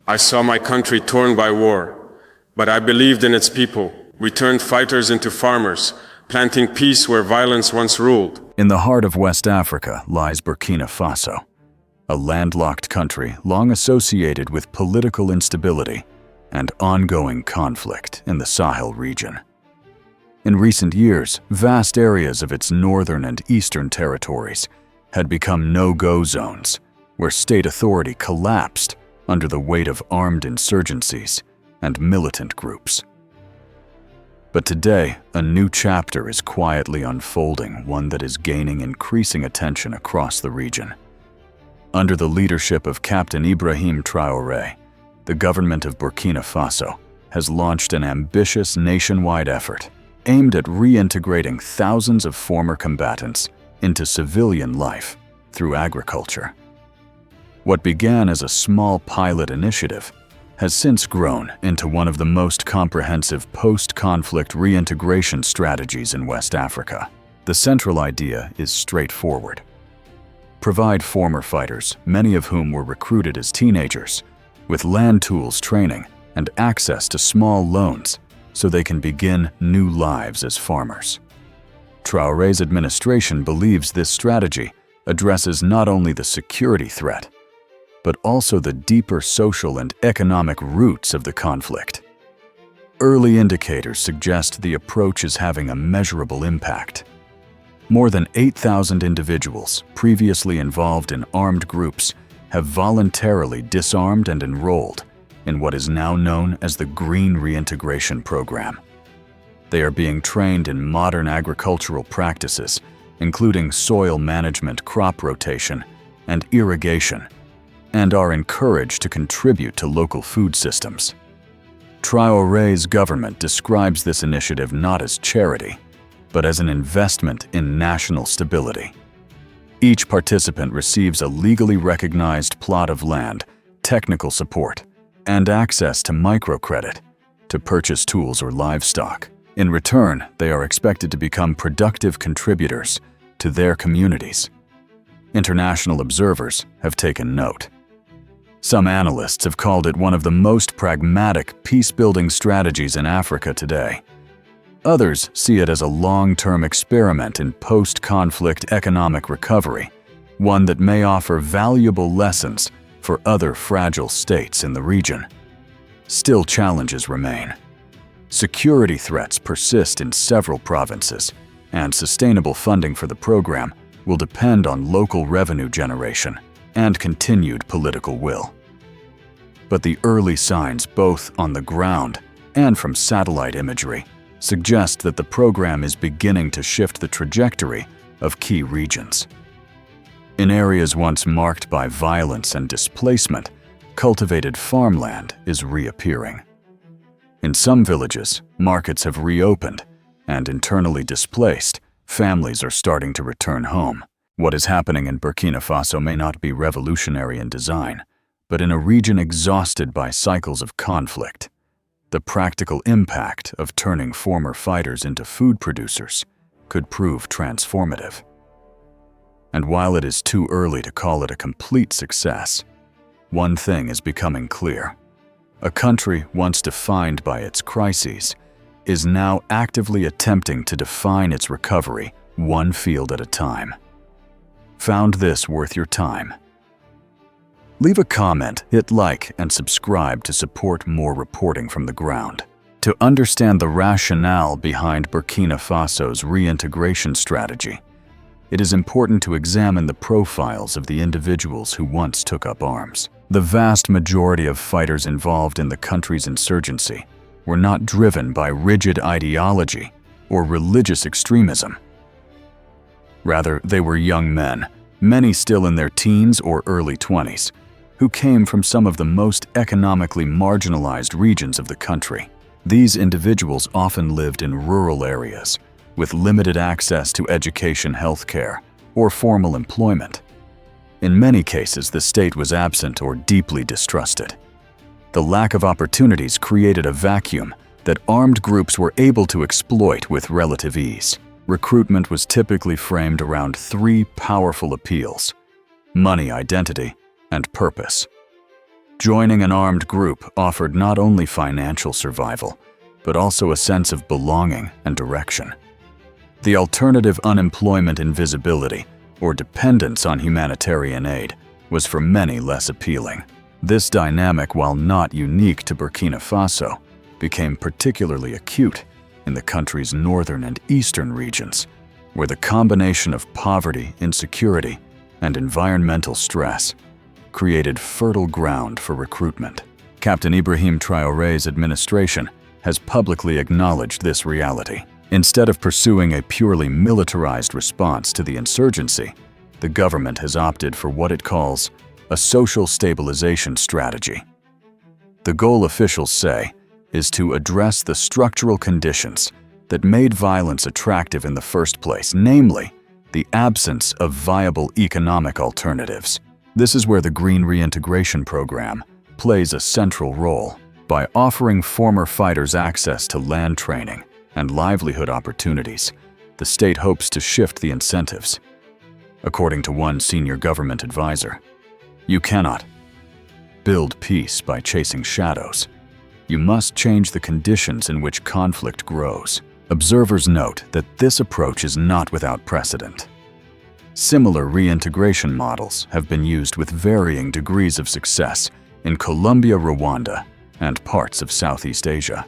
I saw my country torn by war, but I believed in its people. We turned fighters into farmers, planting peace where violence once ruled. In the heart of West Africa lies Burkina Faso, a landlocked country long associated with political instability and ongoing conflict in the Sahel region. In recent years, vast areas of its northern and eastern territories had become no-go zones, where state authority collapsed under the weight of armed insurgencies and militant groups. But today, a new chapter is quietly unfolding, one that is gaining increasing attention across the region. Under the leadership of Captain Ibrahim Traore, the government of Burkina Faso has launched an ambitious nationwide effort aimed at reintegrating thousands of former combatants into civilian life through agriculture. What began as a small pilot initiative has since grown into one of the most comprehensive post-conflict reintegration strategies in West Africa. The central idea is straightforward. Provide former fighters, many of whom were recruited as teenagers, with land tools training and access to small loans so they can begin new lives as farmers. Traoré's administration believes this strategy addresses not only the security threat, but also the deeper social and economic roots of the conflict. Early indicators suggest the approach is having a measurable impact. More than 8,000 individuals previously involved in armed groups have voluntarily disarmed and enrolled in what is now known as the Green Reintegration program. They are being trained in modern agricultural practices, including soil management, crop rotation, and irrigation, and are encouraged to contribute to local food systems. Traoré's government describes this initiative not as charity, but as an investment in national stability. Each participant receives a legally recognized plot of land, technical support, and access to microcredit to purchase tools or livestock. In return, they are expected to become productive contributors to their communities. International observers have taken note. Some analysts have called it one of the most pragmatic peace-building strategies in Africa today. Others see it as a long-term experiment in post-conflict economic recovery, one that may offer valuable lessons for other fragile states in the region. Still, challenges remain. Security threats persist in several provinces, and sustainable funding for the program will depend on local revenue generation and continued political will. But the early signs, both on the ground and from satellite imagery, suggest that the program is beginning to shift the trajectory of key regions. In areas once marked by violence and displacement, cultivated farmland is reappearing. In some villages, markets have reopened, and internally displaced families are starting to return home. What is happening in Burkina Faso may not be revolutionary in design, but in a region exhausted by cycles of conflict, the practical impact of turning former fighters into food producers could prove transformative. And while it is too early to call it a complete success, one thing is becoming clear. A country once defined by its crises is now actively attempting to define its recovery one field at a time. Found this worth your time? Leave a comment, hit like, and subscribe to support more reporting from the ground. To understand the rationale behind Burkina Faso's reintegration strategy, it is important to examine the profiles of the individuals who once took up arms. The vast majority of fighters involved in the country's insurgency were not driven by rigid ideology or religious extremism. Rather, they were young men, many still in their teens or early 20s, who came from some of the most economically marginalized regions of the country. These individuals often lived in rural areas, with limited access to education, healthcare, or formal employment. In many cases, the state was absent or deeply distrusted. The lack of opportunities created a vacuum that armed groups were able to exploit with relative ease. Recruitment was typically framed around three powerful appeals: money, identity, and purpose. Joining an armed group offered not only financial survival, but also a sense of belonging and direction. The alternative, unemployment, invisibility, or dependence on humanitarian aid, was for many less appealing. This dynamic, while not unique to Burkina Faso, became particularly acute in the country's northern and eastern regions, where the combination of poverty, insecurity, and environmental stress created fertile ground for recruitment. Captain Ibrahim Traoré's administration has publicly acknowledged this reality. Instead of pursuing a purely militarized response to the insurgency, the government has opted for what it calls a social stabilization strategy. The goal, officials say, is to address the structural conditions that made violence attractive in the first place, namely, the absence of viable economic alternatives. This is where the Green Reintegration program plays a central role. By offering former fighters access to land training and livelihood opportunities, the state hopes to shift the incentives. According to one senior government advisor, "You cannot build peace by chasing shadows. You must change the conditions in which conflict grows." Observers note that this approach is not without precedent. Similar reintegration models have been used with varying degrees of success in Colombia, Rwanda, and parts of Southeast Asia.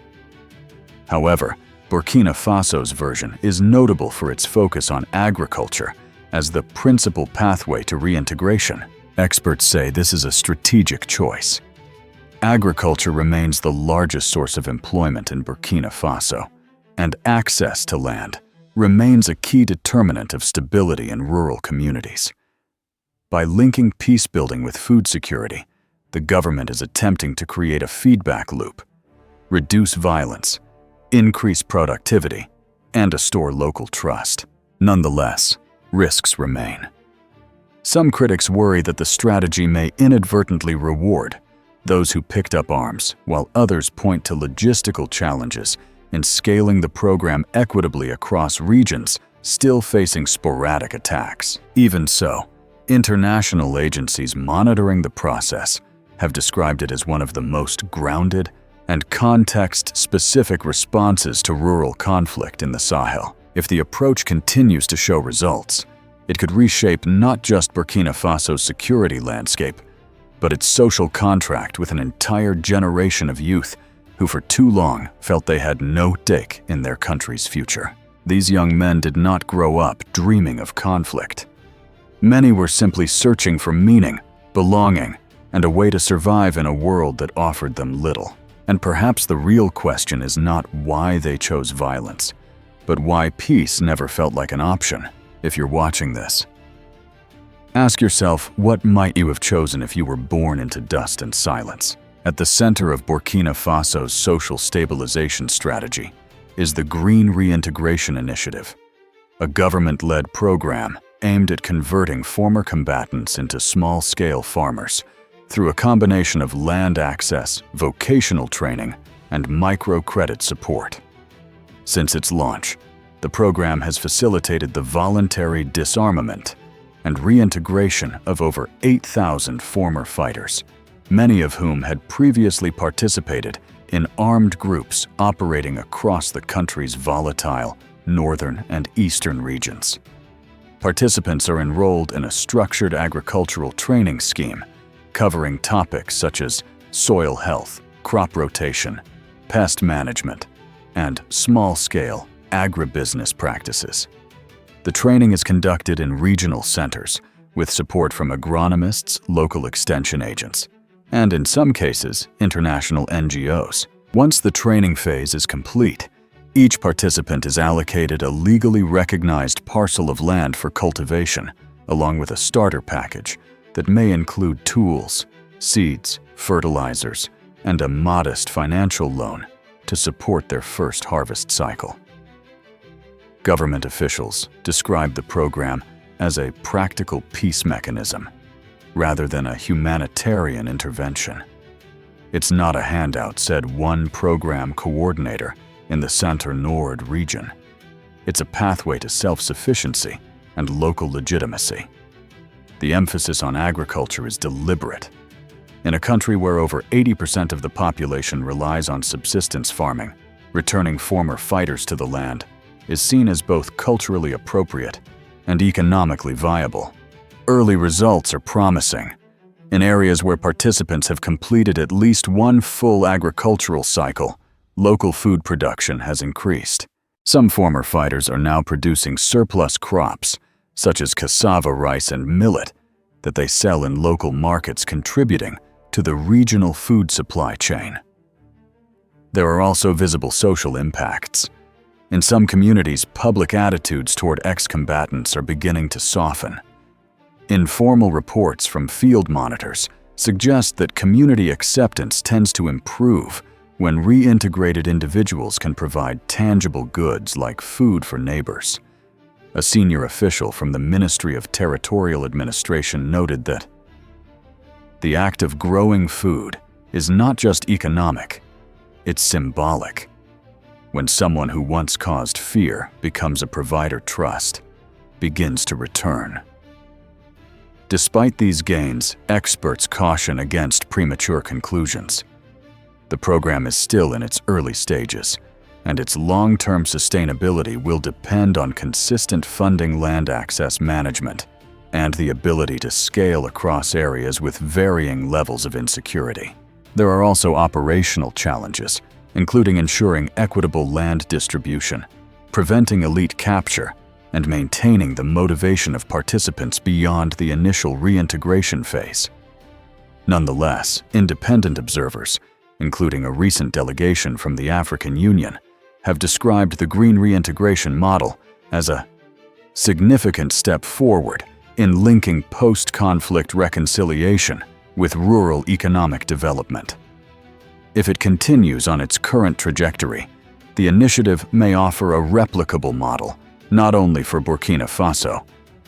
However, Burkina Faso's version is notable for its focus on agriculture as the principal pathway to reintegration. Experts say this is a strategic choice. Agriculture remains the largest source of employment in Burkina Faso, and access to land remains a key determinant of stability in rural communities. By linking peace building with food security, the government is attempting to create a feedback loop, reduce violence, increase productivity, and restore local trust. Nonetheless, risks remain. Some critics worry that the strategy may inadvertently reward those who picked up arms, while others point to logistical challenges in scaling the program equitably across regions still facing sporadic attacks. Even so, international agencies monitoring the process have described it as one of the most grounded and context-specific responses to rural conflict in the Sahel. If the approach continues to show results, it could reshape not just Burkina Faso's security landscape, but its social contract with an entire generation of youth who for too long felt they had no stake in their country's future. These young men did not grow up dreaming of conflict. Many were simply searching for meaning, belonging, and a way to survive in a world that offered them little. And perhaps the real question is not why they chose violence, but why peace never felt like an option. If you're watching this, ask yourself, what might you have chosen if you were born into dust and silence? At the center of Burkina Faso's social stabilization strategy is the Green Reintegration Initiative, a government-led program aimed at converting former combatants into small-scale farmers through a combination of land access, vocational training, and microcredit support. Since its launch, the program has facilitated the voluntary disarmament and reintegration of over 8,000 former fighters, many of whom had previously participated in armed groups operating across the country's volatile northern and eastern regions. Participants are enrolled in a structured agricultural training scheme covering topics such as soil health, crop rotation, pest management, and small-scale agribusiness practices. The training is conducted in regional centers with support from agronomists, local extension agents, and in some cases, international NGOs. Once the training phase is complete, each participant is allocated a legally recognized parcel of land for cultivation, along with a starter package that may include tools, seeds, fertilizers, and a modest financial loan to support their first harvest cycle. Government officials describe the program as a practical peace mechanism rather than a humanitarian intervention. "It's not a handout," said one program coordinator in the Centre-Nord region. "It's a pathway to self-sufficiency and local legitimacy." The emphasis on agriculture is deliberate. In a country where over 80% of the population relies on subsistence farming, returning former fighters to the land is seen as both culturally appropriate and economically viable. Early results are promising. In areas where participants have completed at least one full agricultural cycle, local food production has increased. Some former fighters are now producing surplus crops, such as cassava, rice, and millet, that they sell in local markets, contributing to the regional food supply chain. There are also visible social impacts. In some communities, public attitudes toward ex-combatants are beginning to soften. Informal reports from field monitors suggest that community acceptance tends to improve when reintegrated individuals can provide tangible goods like food for neighbors. A senior official from the Ministry of Territorial Administration noted that the act of growing food is not just economic, it's symbolic. When someone who once caused fear becomes a provider, trust begins to return. Despite these gains, experts caution against premature conclusions. The program is still in its early stages, and its long-term sustainability will depend on consistent funding, land access management, and the ability to scale across areas with varying levels of insecurity. There are also operational challenges, including ensuring equitable land distribution, preventing elite capture, and maintaining the motivation of participants beyond the initial reintegration phase. Nonetheless, independent observers, including a recent delegation from the African Union, have described the Green Reintegration model as a significant step forward in linking post-conflict reconciliation with rural economic development. If it continues on its current trajectory, the initiative may offer a replicable model not only for Burkina Faso,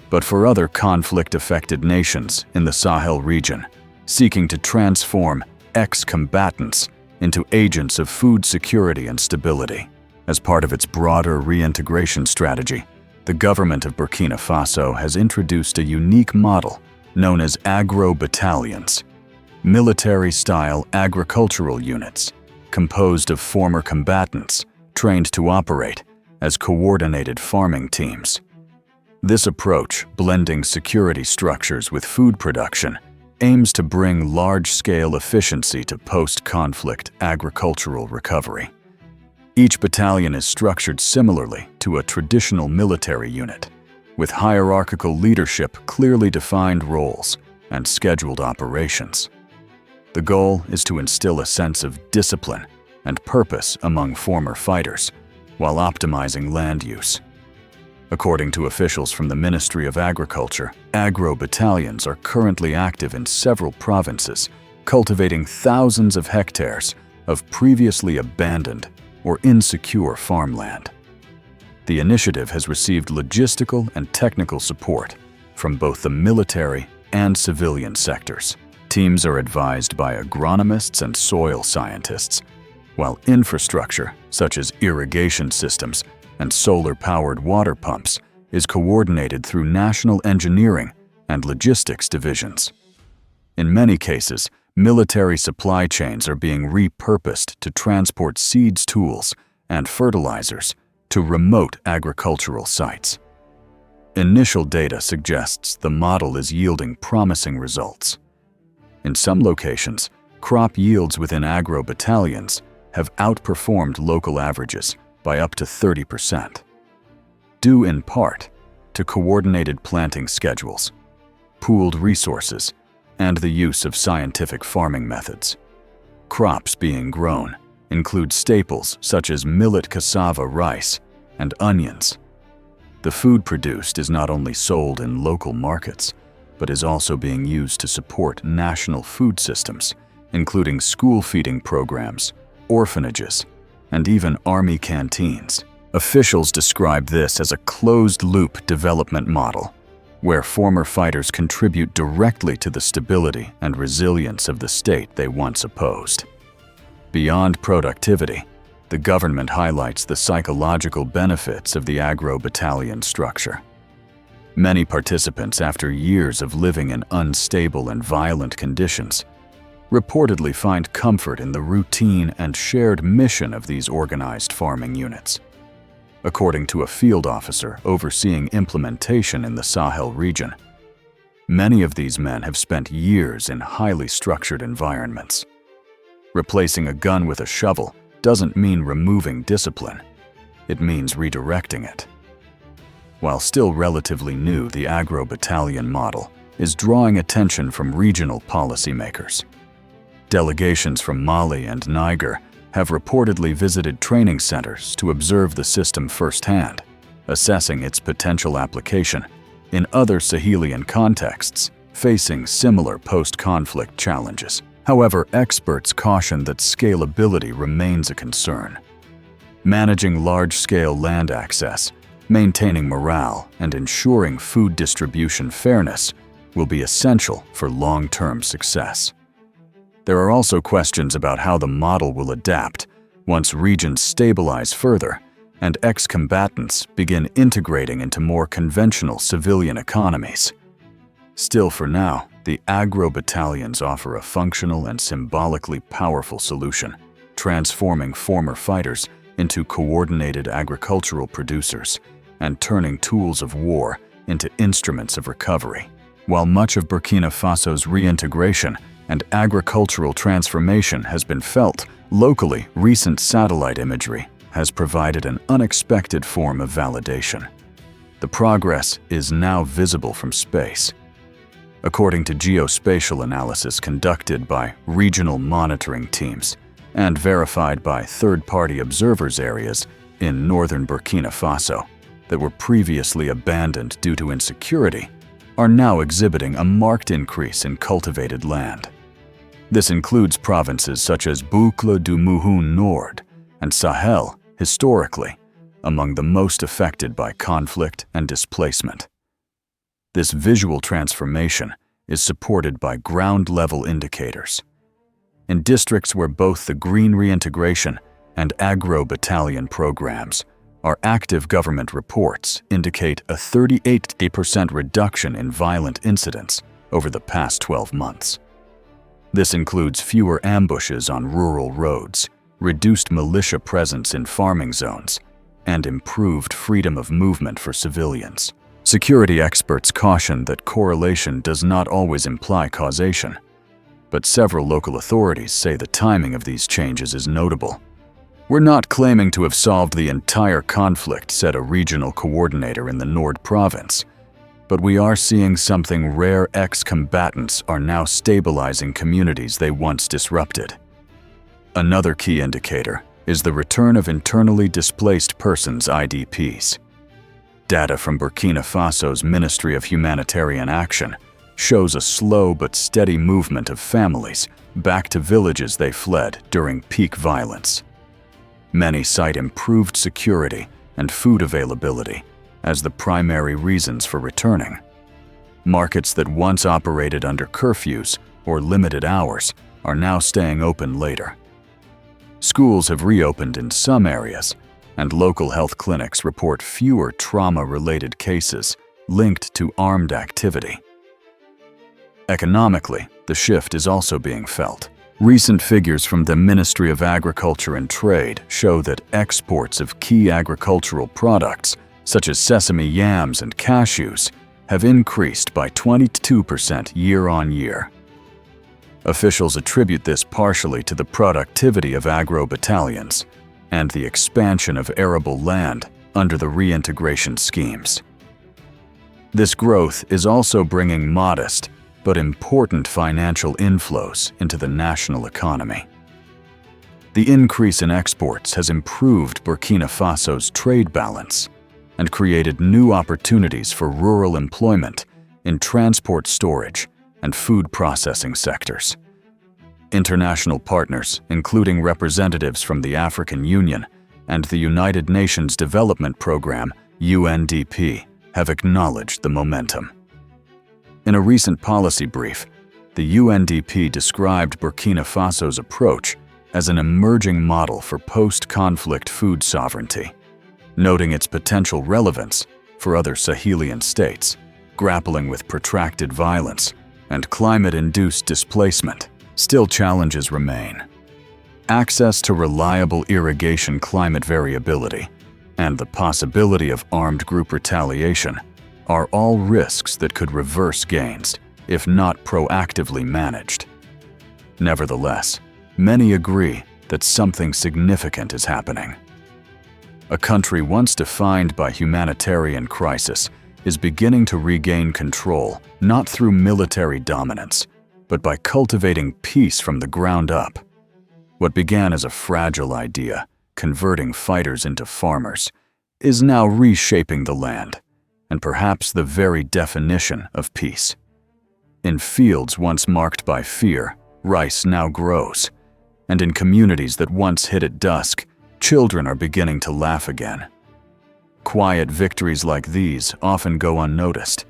but for other conflict-affected nations in the Sahel region, seeking to transform ex-combatants into agents of food security and stability. As part of its broader reintegration strategy, the government of Burkina Faso has introduced a unique model known as Agro battalions, military-style agricultural units composed of former combatants trained to operate as coordinated farming teams. This approach, blending security structures with food production, aims to bring large-scale efficiency to post-conflict agricultural recovery. Each battalion is structured similarly to a traditional military unit, with hierarchical leadership, clearly defined roles, and scheduled operations. The goal is to instill a sense of discipline and purpose among former fighters, while optimizing land use. According to officials from the Ministry of Agriculture, Agro battalions are currently active in several provinces, cultivating thousands of hectares of previously abandoned or insecure farmland. The initiative has received logistical and technical support from both the military and civilian sectors. Teams are advised by agronomists and soil scientists, while infrastructure, such as irrigation systems and solar-powered water pumps, is coordinated through national engineering and logistics divisions. In many cases, military supply chains are being repurposed to transport seeds, tools, and fertilizers to remote agricultural sites. Initial data suggests the model is yielding promising results. In some locations, crop yields within agro battalions have outperformed local averages by up to 30%, due in part to coordinated planting schedules, pooled resources, and the use of scientific farming methods. Crops being grown include staples such as millet, cassava, rice, and onions. The food produced is not only sold in local markets, but is also being used to support national food systems, including school feeding programs, orphanages, and even army canteens. Officials describe this as a closed-loop development model, where former fighters contribute directly to the stability and resilience of the state they once opposed. Beyond productivity, the government highlights the psychological benefits of the agro battalion structure. Many participants, after years of living in unstable and violent conditions, reportedly find comfort in the routine and shared mission of these organized farming units. According to a field officer overseeing implementation in the Sahel region, many of these men have spent years in highly structured environments. Replacing a gun with a shovel doesn't mean removing discipline. It means redirecting it. While still relatively new, the Agro battalion model is drawing attention from regional policymakers. Delegations from Mali and Niger have reportedly visited training centers to observe the system firsthand, assessing its potential application in other Sahelian contexts facing similar post-conflict challenges. However, experts caution that scalability remains a concern. Managing large-scale land access, maintaining morale, and ensuring food distribution fairness will be essential for long-term success. There are also questions about how the model will adapt once regions stabilize further and ex-combatants begin integrating into more conventional civilian economies. Still, for now, the Agro battalions offer a functional and symbolically powerful solution, transforming former fighters into coordinated agricultural producers and turning tools of war into instruments of recovery. While much of Burkina Faso's reintegration and agricultural transformation has been felt locally, recent satellite imagery has provided an unexpected form of validation. The progress is now visible from space. According to geospatial analysis conducted by regional monitoring teams and verified by third-party observers, areas in northern Burkina Faso that were previously abandoned due to insecurity are now exhibiting a marked increase in cultivated land. This includes provinces such as Boucle du Mouhoun Nord and Sahel, historically among the most affected by conflict and displacement. This visual transformation is supported by ground-level indicators. In districts where both the Green Reintegration and Agro battalion programs are active, government reports indicate a 38% reduction in violent incidents over the past 12 months. This includes fewer ambushes on rural roads, reduced militia presence in farming zones, and improved freedom of movement for civilians. Security experts caution that correlation does not always imply causation, but several local authorities say the timing of these changes is notable. "We're not claiming to have solved the entire conflict," said a regional coordinator in the Nord province, "but we are seeing something rare. Ex-combatants are now stabilizing communities they once disrupted." Another key indicator is the return of internally displaced persons (IDPs). Data from Burkina Faso's Ministry of Humanitarian Action shows a slow but steady movement of families back to villages they fled during peak violence. Many cite improved security and food availability as the primary reasons for returning. Markets that once operated under curfews or limited hours are now staying open later. Schools have reopened in some areas, and local health clinics report fewer trauma-related cases linked to armed activity. Economically, the shift is also being felt. Recent figures from the Ministry of Agriculture and Trade show that exports of key agricultural products, such as sesame, yams, and cashews, have increased by 22% year-on-year. Officials attribute this partially to the productivity of agro battalions and the expansion of arable land under the reintegration schemes. This growth is also bringing modest but important financial inflows into the national economy. The increase in exports has improved Burkina Faso's trade balance and created new opportunities for rural employment in transport, storage, and food processing sectors. International partners, including representatives from the African Union and the United Nations Development Programme (UNDP), have acknowledged the momentum. In a recent policy brief, the UNDP described Burkina Faso's approach as an emerging model for post-conflict food sovereignty, noting its potential relevance for other Sahelian states grappling with protracted violence and climate-induced displacement. Still, challenges remain. Access to reliable irrigation, climate variability, and the possibility of armed group retaliation are all risks that could reverse gains if not proactively managed. Nevertheless, many agree that something significant is happening. A country once defined by humanitarian crisis is beginning to regain control, not through military dominance, but by cultivating peace from the ground up. What began as a fragile idea, converting fighters into farmers, is now reshaping the land, and perhaps the very definition of peace. In fields once marked by fear, rice now grows, and in communities that once hid at dusk, children are beginning to laugh again. Quiet victories like these often go unnoticed,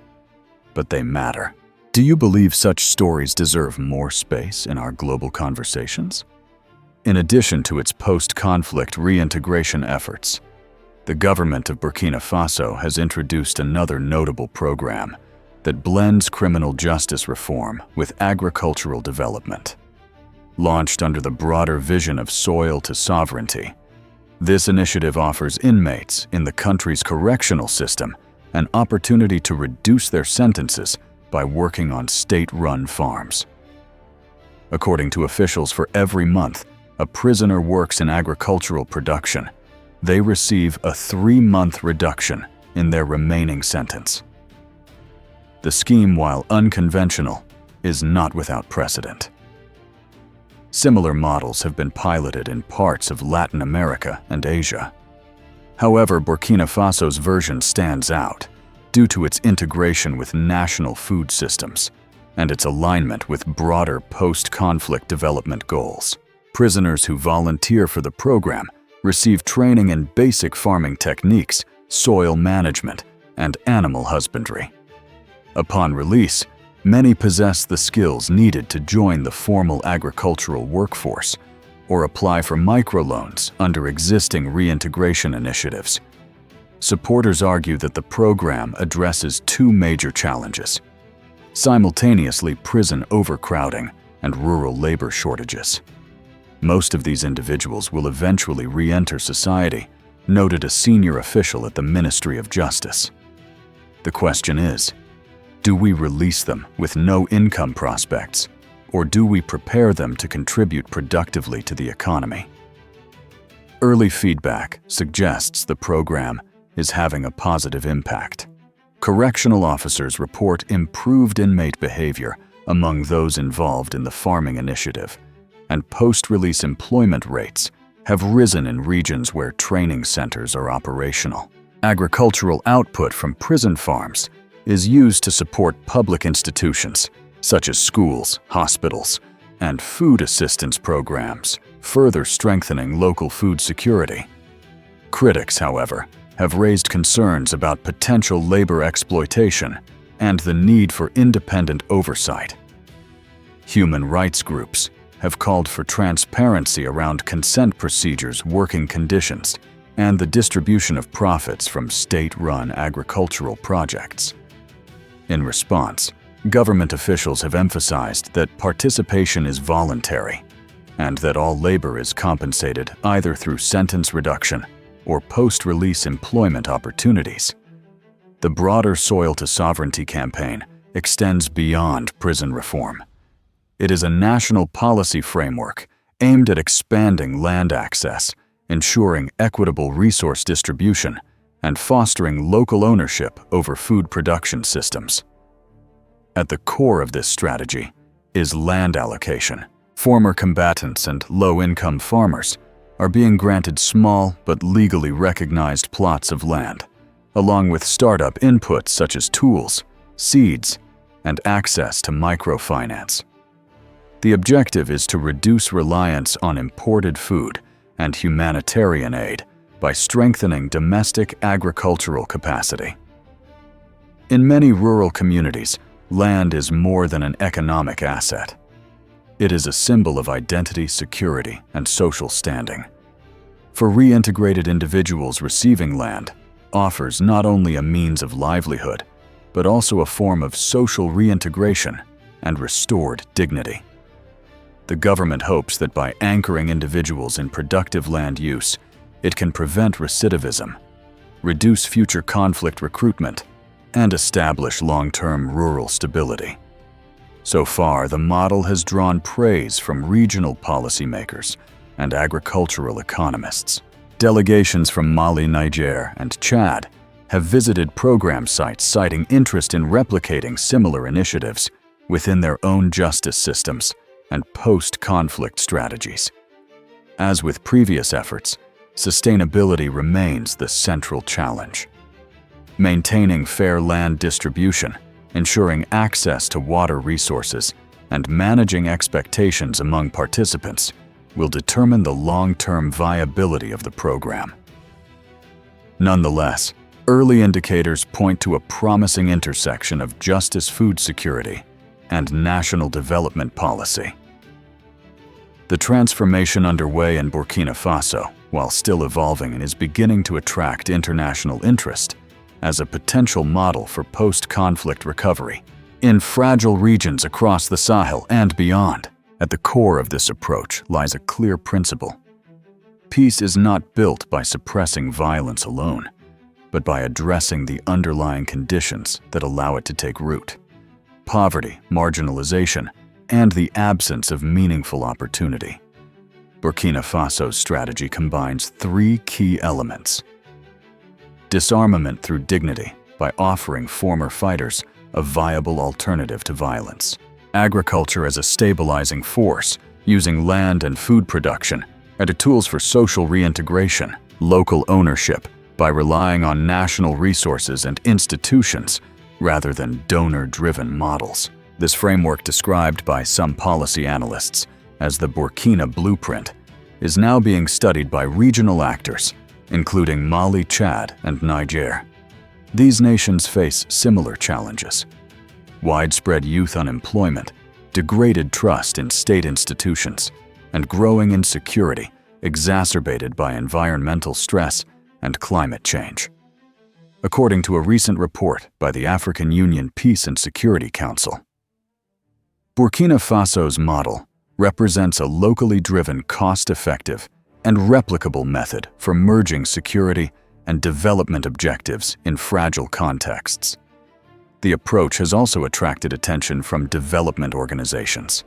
but they matter. Do you believe such stories deserve more space in our global conversations? In addition to its post-conflict reintegration efforts, the government of Burkina Faso has introduced another notable program that blends criminal justice reform with agricultural development. Launched under the broader vision of soil to sovereignty, this initiative offers inmates in the country's correctional system an opportunity to reduce their sentences by working on state-run farms. According to officials, for every month a prisoner works in agricultural production, they receive a 3-month reduction in their remaining sentence. The scheme, while unconventional, is not without precedent. Similar models have been piloted in parts of Latin America and Asia. However, Burkina Faso's version stands out due to its integration with national food systems and its alignment with broader post-conflict development goals. Prisoners who volunteer for the program receive training in basic farming techniques, soil management, and animal husbandry. Upon release, many possess the skills needed to join the formal agricultural workforce or apply for microloans under existing reintegration initiatives. Supporters argue that the program addresses 2 major challenges: simultaneously prison overcrowding and rural labor shortages. Most of these individuals will eventually re-enter society, noted a senior official at the Ministry of Justice. The question is, do we release them with no income prospects, or do we prepare them to contribute productively to the economy? Early feedback suggests the program is having a positive impact. Correctional officers report improved inmate behavior among those involved in the farming initiative, and post-release employment rates have risen in regions where training centers are operational. Agricultural output from prison farms is used to support public institutions, such as schools, hospitals, and food assistance programs, further strengthening local food security. Critics, however, have raised concerns about potential labor exploitation and the need for independent oversight. Human rights groups have called for transparency around consent procedures, working conditions, and the distribution of profits from state-run agricultural projects. In response, government officials have emphasized that participation is voluntary and that all labor is compensated either through sentence reduction or post-release employment opportunities. The broader Soil to Sovereignty campaign extends beyond prison reform. It is a national policy framework aimed at expanding land access, ensuring equitable resource distribution, and fostering local ownership over food production systems. At the core of this strategy is land allocation. Former combatants and low-income farmers are being granted small but legally recognized plots of land, along with startup inputs such as tools, seeds, and access to microfinance. The objective is to reduce reliance on imported food and humanitarian aid by strengthening domestic agricultural capacity. In many rural communities, land is more than an economic asset. It is a symbol of identity, security, and social standing. For reintegrated individuals, receiving land offers not only a means of livelihood, but also a form of social reintegration and restored dignity. The government hopes that by anchoring individuals in productive land use, it can prevent recidivism, reduce future conflict recruitment, and establish long-term rural stability. So far, the model has drawn praise from regional policymakers and agricultural economists. Delegations from Mali, Niger, and Chad have visited program sites citing interest in replicating similar initiatives within their own justice systems and post-conflict strategies. As with previous efforts, sustainability remains the central challenge. Maintaining fair land distribution, ensuring access to water resources, and managing expectations among participants will determine the long-term viability of the program. Nonetheless, early indicators point to a promising intersection of justice, food security, and national development policy. The transformation underway in Burkina Faso, while still evolving, and is beginning to attract international interest as a potential model for post-conflict recovery in fragile regions across the Sahel and beyond. At the core of this approach lies a clear principle. Peace is not built by suppressing violence alone, but by addressing the underlying conditions that allow it to take root: poverty, marginalization, and the absence of meaningful opportunity. Burkina Faso's strategy combines three key elements: disarmament through dignity, by offering former fighters a viable alternative to violence; agriculture as a stabilizing force, using land and food production as tools for social reintegration; local ownership, by relying on national resources and institutions rather than donor-driven models. This framework, described by some policy analysts as the Burkina blueprint, is now being studied by regional actors, including Mali, Chad, and Niger. These nations face similar challenges: widespread youth unemployment, degraded trust in state institutions, and growing insecurity exacerbated by environmental stress and climate change. According to a recent report by the African Union Peace and Security Council, Burkina Faso's model represents a locally driven, cost-effective, and replicable method for merging security and development objectives in fragile contexts. The approach has also attracted attention from development organizations.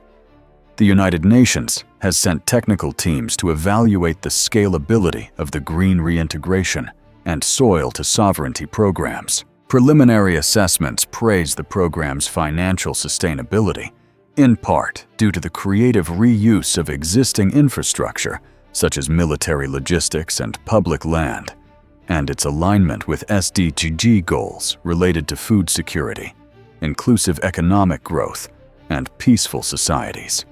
The United Nations has sent technical teams to evaluate the scalability of the Green Reintegration and soil-to-sovereignty programs. Preliminary assessments praise the program's financial sustainability, in part due to the creative reuse of existing infrastructure, such as military logistics and public land, and its alignment with SDG goals related to food security, inclusive economic growth, and peaceful societies.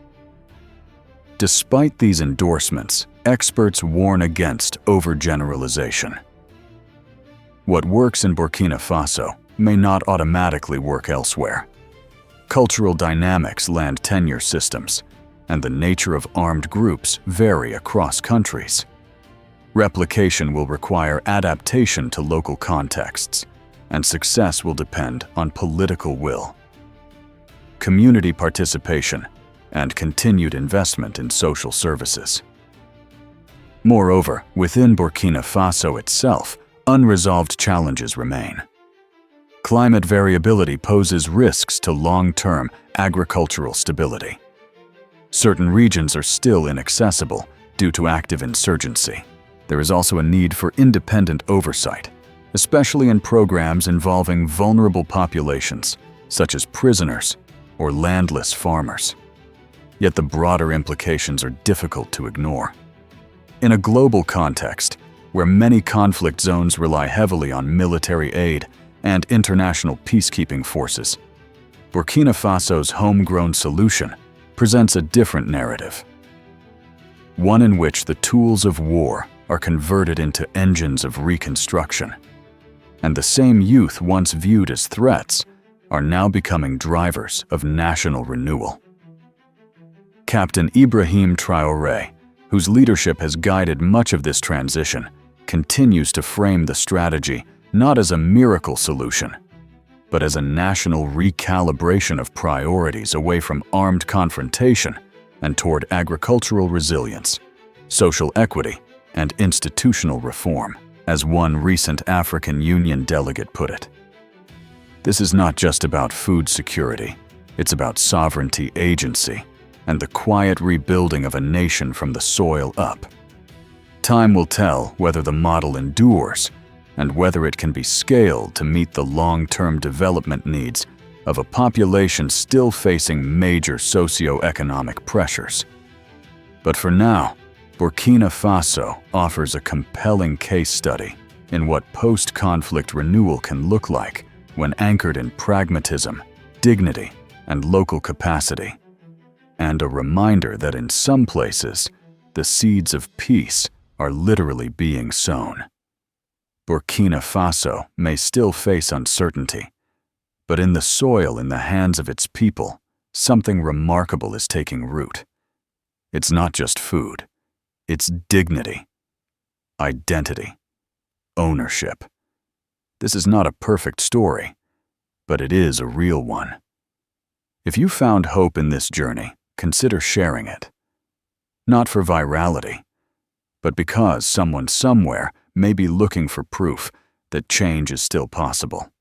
Despite these endorsements, experts warn against overgeneralization. What works in Burkina Faso may not automatically work elsewhere. Cultural dynamics, land tenure systems, and the nature of armed groups vary across countries. Replication will require adaptation to local contexts, and success will depend on political will, community participation, and continued investment in social services. Moreover, within Burkina Faso itself, unresolved challenges remain. Climate variability poses risks to long-term agricultural stability. Certain regions are still inaccessible due to active insurgency. There is also a need for independent oversight, especially in programs involving vulnerable populations, such as prisoners or landless farmers. Yet the broader implications are difficult to ignore. In a global context, where many conflict zones rely heavily on military aid and international peacekeeping forces, Burkina Faso's homegrown solution presents a different narrative. One in which the tools of war are converted into engines of reconstruction, and the same youth once viewed as threats are now becoming drivers of national renewal. Captain Ibrahim Traore, whose leadership has guided much of this transition, continues to frame the strategy not as a miracle solution, but as a national recalibration of priorities away from armed confrontation and toward agricultural resilience, social equity, and institutional reform, as one recent African Union delegate put it. This is not just about food security, it's about sovereignty agency and the quiet rebuilding of a nation from the soil up. Time will tell whether the model endures and whether it can be scaled to meet the long-term development needs of a population still facing major socio-economic pressures. But for now, Burkina Faso offers a compelling case study in what post-conflict renewal can look like when anchored in pragmatism, dignity, and local capacity, and a reminder that in some places, the seeds of peace are literally being sown. Burkina Faso may still face uncertainty, but in the soil in the hands of its people, something remarkable is taking root. It's not just food, it's dignity, identity, ownership. This is not a perfect story, but it is a real one. If you found hope in this journey, consider sharing it. Not for virality, but because someone somewhere may be looking for proof that change is still possible.